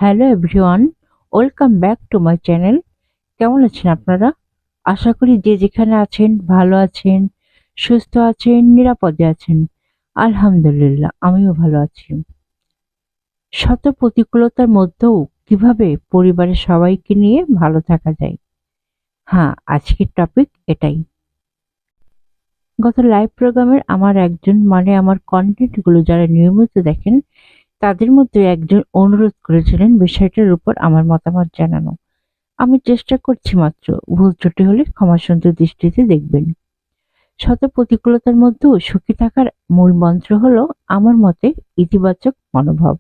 Hello everyone, welcome back to my channel. কেমন আছেন আপনারা? আশা করি যে যেখানে আছেন ভালো আছেন, সুস্থ আছেন, নিরাপদে আছেন। আলহামদুলিল্লাহ, আমিও ভালো আছি। শত প্রতিকূলতার মধ্যেও কিভাবে পরিবারের সবাইকে নিয়ে ভালো থাকা যায়? হ্যাঁ, আজকের টপিক এটাই। গত লাইভ প্রোগ্রামের আমার কন্টেন্টগুলো যারা নিয়মিত দেখেন তাদের মধ্যে একজন অনুরোধ করেছিলেন বিষয়টার উপর আমার মতামত জানানো। আমি চেষ্টা করছি মাত্র, ভুল ত্রুটি হলে ক্ষমাসুন্দর দৃষ্টিতে দেখবেন। শত প্রতিকূলতার মধ্যেও সুখী থাকার মূল মন্ত্র হলো আমার মতে ইতিবাচক মনোভাব।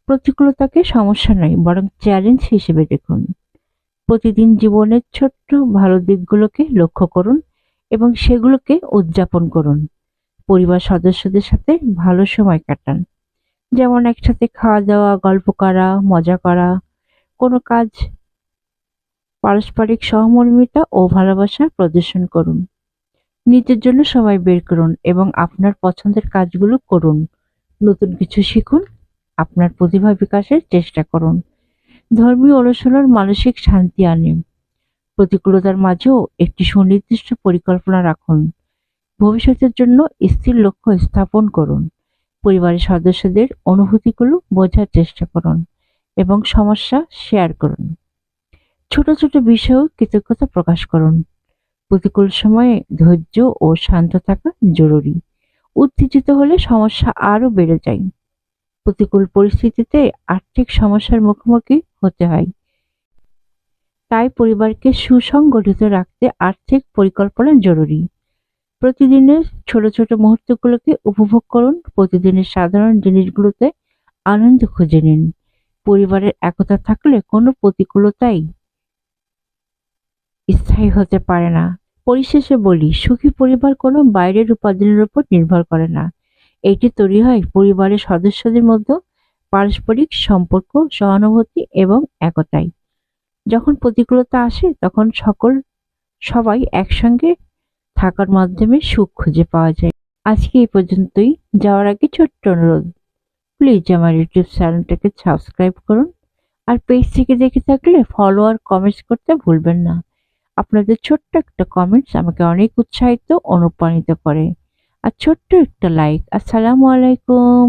প্রতিকূলতাকে সমস্যা নয় বরং চ্যালেঞ্জ হিসেবে দেখুন। প্রতিদিন জীবনের ছোট্ট ভালো দিকগুলোকে লক্ষ্য করুন এবং সেগুলোকে উদযাপন করুন। পরিবার সদস্যদের সাথে ভালো সময় কাটান, যেমন একসাথে খাওয়া দাওয়া, গল্প করা, মজা করা। কোনো কাজ পারস্পরিক সহমর্মিতা ও ভালোবাসা প্রদর্শন করুন। নিজের জন্য সময় বের করুন এবং আপনার পছন্দের কাজগুলো করুন। নতুন কিছু শিখুন, আপনার প্রতিভা বিকাশের চেষ্টা করুন। ধর্মীয় অনুশীলন মানসিক শান্তি আনে। প্রতিকূলতার মাঝেও একটি সুনির্দিষ্ট পরিকল্পনা রাখুন। ভবিষ্যতের জন্য স্থির লক্ষ্য স্থাপন করুন। পরিবারের সদস্যদের অনুভূতিগুলো বোঝার চেষ্টা করুন এবং সমস্যা শেয়ার করুন। ছোট ছোট বিষয়েও কৃতজ্ঞতা প্রকাশ করুন। প্রতিকূল সময়ে ধৈর্য ও শান্ত থাকা জরুরি। উত্তেজিত হলে সমস্যা আরো বেড়ে যায়। প্রতিকূল পরিস্থিতিতে আর্থিক সমস্যার মুখোমুখি হতে হয়। তাই পরিবারকে সুসংগঠিত রাখতে আর্থিক পরিকল্পনা জরুরি। প্রতিদিনের ছোট ছোট মুহূর্তগুলোকে উপভোগ করুন। প্রতিদিনের সাধারণ জিনিসগুলোতে আনন্দ খুঁজে নিন। পরিবারের একতা থাকলে কোনো প্রতিকূলতাই স্থায়ী হতে পারে না। পরিশেষে বলি, সুখী পরিবার কোনো বাইরের উপাদানের উপর নির্ভর করে না। এটি তৈরি হয় পরিবারের সদস্যদের মধ্যে পারস্পরিক সম্পর্ক, সহানুভূতি এবং একতায়। যখন প্রতিকূলতা আসে তখন সবাই একসঙ্গে থাকার মাধ্যমে সুখ খুঁজে পাওয়া যায়। আজকে এই পর্যন্তই। যাওয়ার আগে ছোট্ট অনুরোধ, প্লিজ আমার ইউটিউব চ্যানেলটাকে সাবস্ক্রাইব করুন। আর পেজ থেকে দেখে থাকলে ফলো আর কমেন্টস করতে ভুলবেন না। আপনাদের ছোট্ট একটা কমেন্টস আমাকে অনেক উৎসাহিত অনুপ্রাণিত করে। আর ছোট্ট একটা লাইক। আসসালামু আলাইকুম।